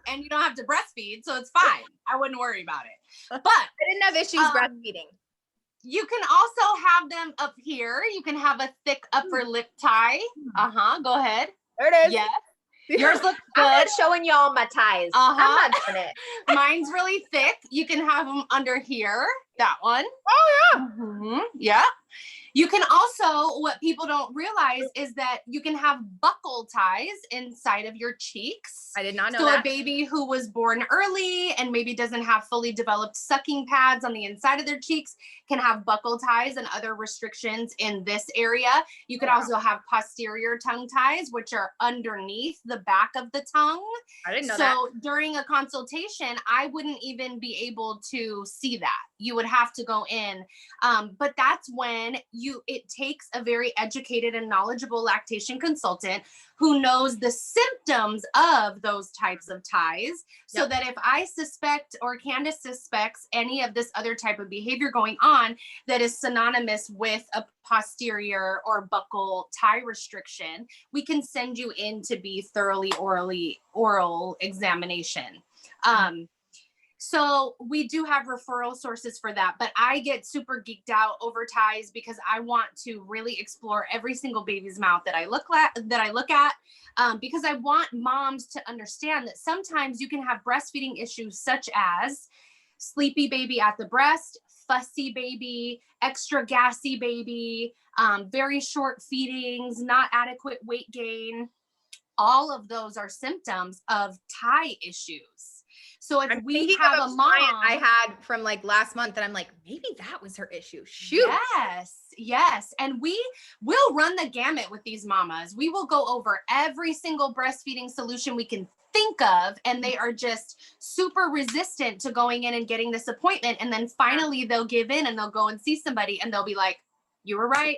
and you don't have to breastfeed, so it's fine. I wouldn't worry about it. But I didn't have issues breastfeeding. You can also have them up here. You can have a thick upper lip tie. Go ahead. There it is. Yes. Yours looks good. I'm not showing y'all my ties. I'm not doing it. Mine's really thick. You can have them under here. That one. Oh yeah. Yeah. You can also, what people don't realize is that you can have buckle ties inside of your cheeks. I did not know that. So a baby who was born early and maybe doesn't have fully developed sucking pads on the inside of their cheeks can have buckle ties and other restrictions in this area. You could also have posterior tongue ties, which are underneath the back of the tongue. I didn't know that. So during a consultation, I wouldn't even be able to see that. You would have to go in. But that's when it takes a very educated and knowledgeable lactation consultant who knows the symptoms of those types of ties, so that if I suspect or Candice suspects any of this other type of behavior going on that is synonymous with a posterior or buccal tie restriction, we can send you in to be thoroughly oral examination. So we do have referral sources for that, but I get super geeked out over ties because I want to really explore every single baby's mouth that I look at, because I want moms to understand that sometimes you can have breastfeeding issues such as sleepy baby at the breast, fussy baby, extra gassy baby, very short feedings, not adequate weight gain. All of those are symptoms of tie issues. So if we have a mom I had from like last month, and I'm like, maybe that was her issue. Shoot. Yes. And we will run the gamut with these mamas. We will go over every single breastfeeding solution we can think of, and they are just super resistant to going in and getting this appointment. And then finally they'll give in and they'll go and see somebody and they'll be like, you were right.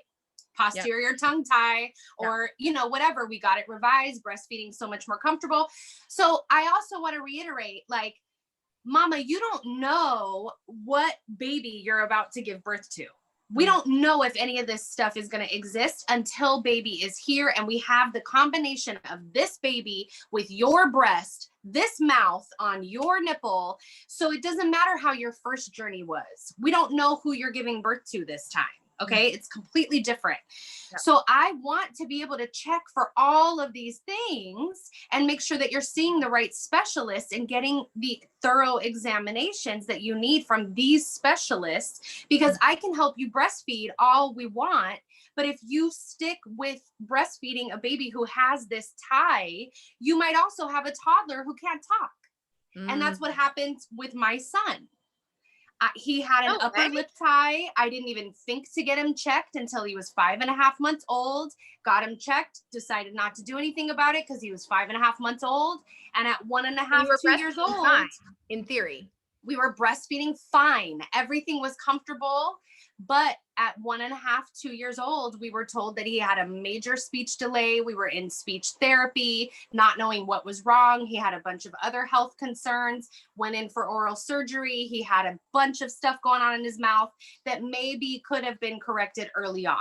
Posterior tongue tie, or, whatever, we got it revised, breastfeeding so much more comfortable. So I also want to reiterate, like, mama, you don't know what baby you're about to give birth to. We don't know if any of this stuff is going to exist until baby is here. And we have the combination of this baby with your breast, this mouth on your nipple. So it doesn't matter how your first journey was. We don't know who you're giving birth to this time. Okay. It's completely different. So I want to be able to check for all of these things and make sure that you're seeing the right specialists and getting the thorough examinations that you need from these specialists, because I can help you breastfeed all we want, But if you stick with breastfeeding a baby who has this tie, you might also have a toddler who can't talk. And that's what happened with my son. He had an upper lip tie. I didn't even think to get him checked until he was 5.5 months old. Got him checked, decided not to do anything about it because he was 5.5 months old. And at 1.5, 2 years old, fine, in theory, we were breastfeeding fine. Everything was comfortable. But at 1.5, 2 years old, we were told that he had a major speech delay. We were in speech therapy, not knowing what was wrong. He had a bunch of other health concerns, went in for oral surgery. He had a bunch of stuff going on in his mouth that maybe could have been corrected early on.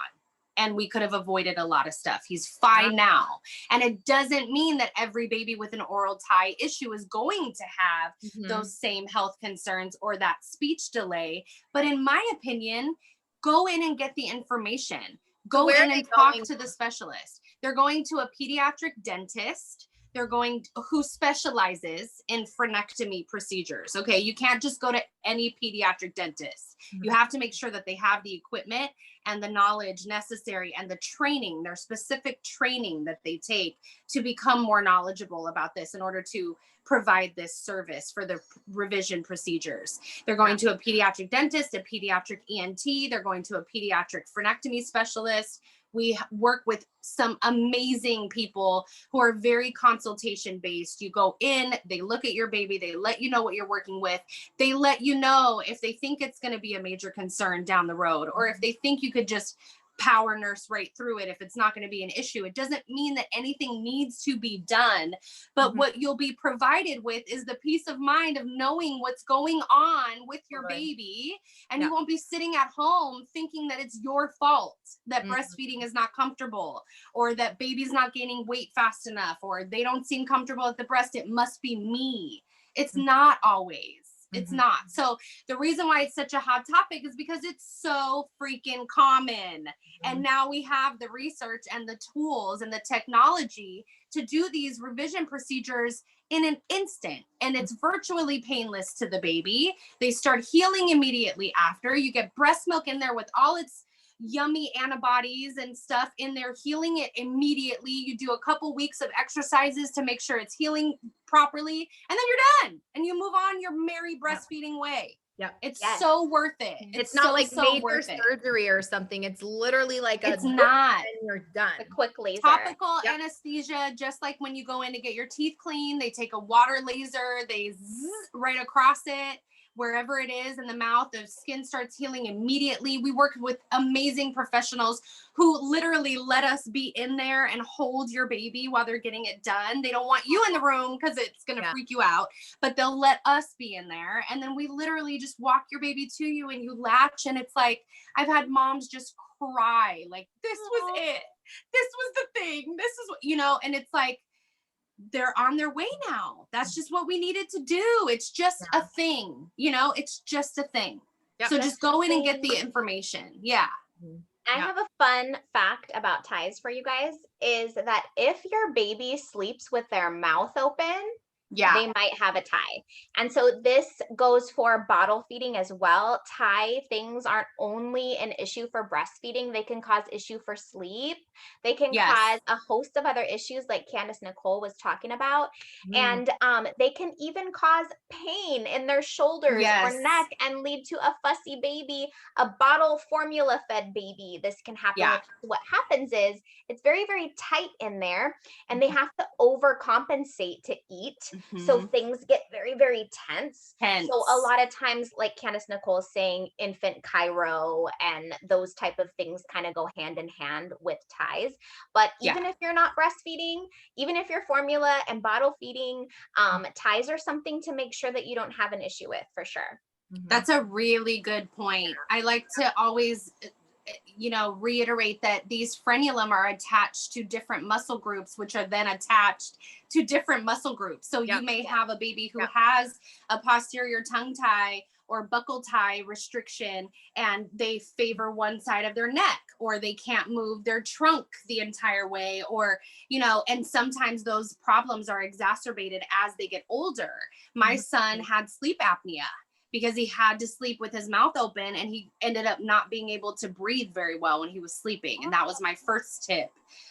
And we could have avoided a lot of stuff. He's fine now. And it doesn't mean that every baby with an oral tie issue is going to have those same health concerns or that speech delay. But in my opinion, go in and get the information. Go in and talk to the specialist. They're going to a pediatric dentist. They're going who specializes in frenectomy procedures. Okay. You can't just go to any pediatric dentist. You have to make sure that they have the equipment and the knowledge necessary and the training, their specific training that they take to become more knowledgeable about this in order to provide this service for the revision procedures. They're going to a pediatric dentist, a pediatric ENT. They're going to a pediatric frenectomy specialist. We work with some amazing people who are very consultation based. You go in, they look at your baby, they let you know what you're working with. They let you know if they think it's going to be a major concern down the road, or if they think you could just power nurse right through it if it's not going to be an issue. It doesn't mean that anything needs to be done, but what you'll be provided with is the peace of mind of knowing what's going on with your baby, and you won't be sitting at home thinking that it's your fault that breastfeeding is not comfortable, or that baby's not gaining weight fast enough, or they don't seem comfortable at the breast. It must be me. It's not always. It's not. So the reason why it's such a hot topic is because it's so freaking common. And now we have the research and the tools and the technology to do these revision procedures in an instant. And it's virtually painless to the baby. They start healing immediately after. You get breast milk in there with all its yummy antibodies and stuff in there, healing it immediately. You do a couple weeks of exercises to make sure it's healing properly, and then you're done and you move on your merry breastfeeding way. It's so worth it. It's not like major surgery or something. It's literally like it's not, and you're done. A quick laser. Topical anesthesia, just like when you go in to get your teeth cleaned, they take a water laser, they zzz right across it. Wherever it is in the mouth, the skin starts healing immediately. We work with amazing professionals who literally let us be in there and hold your baby while they're getting it done. They don't want you in the room because it's going to freak you out, but they'll let us be in there. And then we literally just walk your baby to you and you latch. And it's like, I've had moms just cry, like, this was it. This was the thing. This is what, you know, and it's like, they're on their way now. That's just what we needed to do. It's just a thing, you know, it's just a thing. So just go in and get the information. I have a fun fact about ties for you guys, is that if your baby sleeps with their mouth open, they might have a tie. And so this goes for bottle feeding as well. Tie things aren't only an issue for breastfeeding. They can cause issue for sleep. They can cause a host of other issues like Candice Nicole was talking about. And they can even cause pain in their shoulders or neck and lead to a fussy baby, a bottle formula fed baby. This can happen. What happens is it's very, very tight in there, and they have to overcompensate to eat. So things get very, very tense. So a lot of times, like Candice Nicole is saying, infant chiro and those type of things kind of go hand in hand with ties. But even if you're not breastfeeding, even if you're formula and bottle feeding, ties are something to make sure that you don't have an issue with, for sure. That's a really good point. I like to always, you know, reiterate that these frenulum are attached to different muscle groups, which are then attached to different muscle groups. So you may have a baby who has a posterior tongue tie or buccal tie restriction, and they favor one side of their neck, or they can't move their trunk the entire way, or, you know, and sometimes those problems are exacerbated as they get older. My son had sleep apnea. because he had to sleep with his mouth open, and he ended up not being able to breathe very well when he was sleeping. And that was my first tip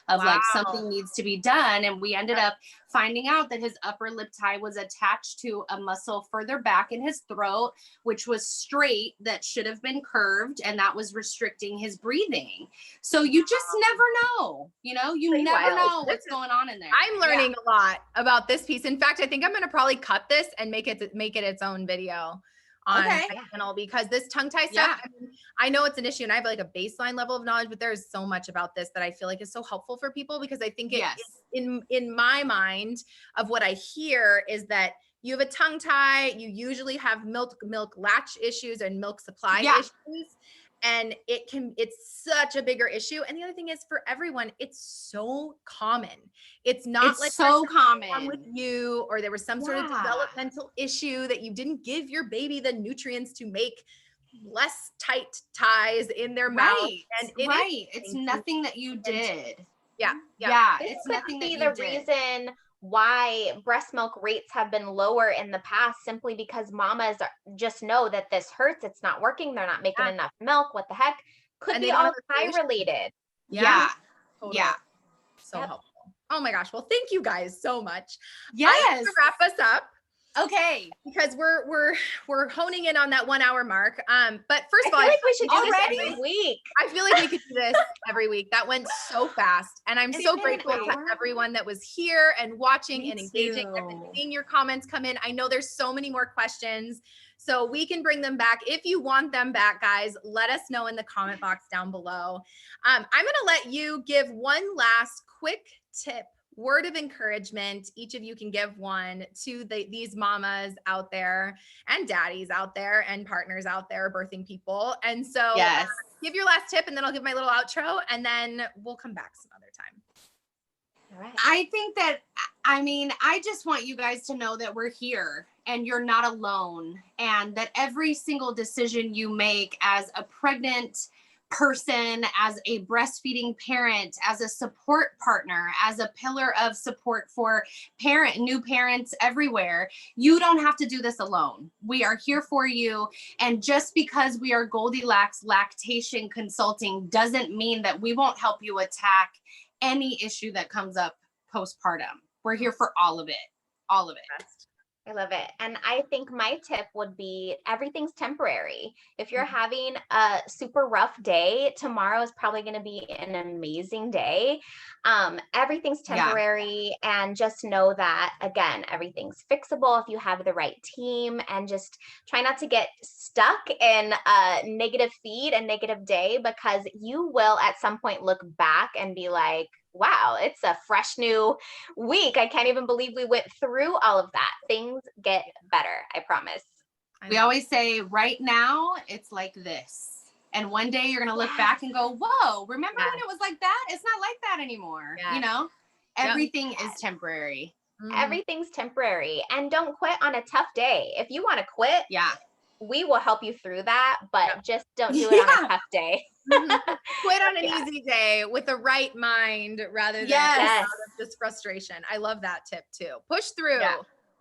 of like, something needs to be done. And we ended up finding out that his upper lip tie was attached to a muscle further back in his throat, which was straight, that should have been curved, and that was restricting his breathing. So you just never know, you know, you never know what's going on in there. I'm learning a lot about this piece. In fact, I think I'm going to probably cut this and make it its own video on my channel, because this tongue tie stuff, I mean, I know it's an issue and I have like a baseline level of knowledge, but there's so much about this that I feel like is so helpful for people, because I think in my mind of what I hear is that you have a tongue tie, you usually have milk latch issues and milk supply issues. And it's such a bigger issue. And the other thing is, for everyone, it's so common. It's not like so common with you, or there was some sort of developmental issue that you didn't give your baby the nutrients to make less tight ties in their mouth. And it's nothing that you did. This could be the reason why breast milk rates have been lower in the past, simply because mamas just know that this hurts, it's not working, they're not making enough milk. What the heck? Could be all tie related. Totally. So helpful. Oh my gosh. Well, thank you guys so much. Yes. To wrap us up. Okay. Because we're honing in on that 1 hour mark. But first of all, I feel like we should do this every week. I feel like we could do this every week. That went so fast. And I'm so grateful to everyone that was here and watching and engaging and seeing your comments come in. I know there's so many more questions, so we can bring them back. If you want them back, guys, let us know in the comment box down below. I'm going to let you give one last quick tip, word of encouragement. Each of you can give one to these mamas out there and daddies out there and partners out there, birthing people. And so give your last tip, and then I'll give my little outro, and then we'll come back some other time. All right. I think that, I mean, I just want you guys to know that we're here and you're not alone, and that every single decision you make as a pregnant person, as a breastfeeding parent, as a support partner, as a pillar of support for new parents everywhere, you don't have to do this alone. We are here for you. And just because we are Goldilacts Lactation Consulting doesn't mean that we won't help you attack any issue that comes up postpartum. We're here for all of it. All of it. I love it. And I think my tip would be, everything's temporary. If you're having a super rough day, tomorrow is probably going to be an amazing day. Everything's temporary. And just know that, again, everything's fixable if you have the right team, and just try not to get stuck in a negative feed and negative day, because you will at some point look back and be like, wow, it's a fresh new week. I can't even believe we went through all of that. Things get better, I promise. We always say, right now, it's like this. And one day you're going to look back and go, whoa, remember when it was like that? It's not like that anymore. You know, everything is temporary. Everything's temporary. And don't quit on a tough day. If you want to quit, we will help you through that, but just don't do it on a tough day. Quit on an easy day with the right mind, rather than out of just frustration. I love that tip too. Push through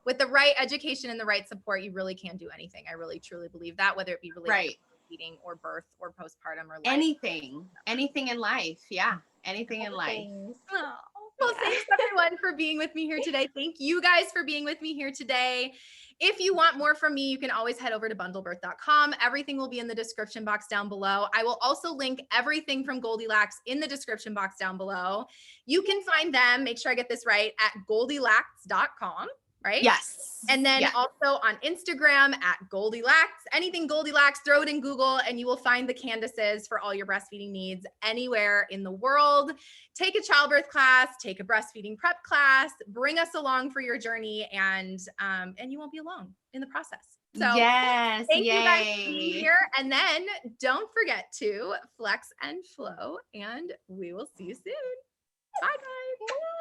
with the right education and the right support. You really can do anything. I really truly believe that, whether it be related to feeding or birth or postpartum or life. Anything in life. Yeah. Anything in life. Oh. Well, thanks everyone for being with me here today. Thank you guys for being with me here today. If you want more from me, you can always head over to bundlebirth.com. Everything will be in the description box down below. I will also link everything from Goldilacts in the description box down below. You can find them, make sure I get this right, at goldilacts.com. Right? Yes. And then also on Instagram at Goldilacts. Anything Goldilacts, throw it in Google and you will find the Candices for all your breastfeeding needs anywhere in the world. Take a childbirth class, take a breastfeeding prep class, bring us along for your journey, and you won't be alone in the process. So thank you guys for being here. And then don't forget to flex and flow, and we will see you soon. Bye guys.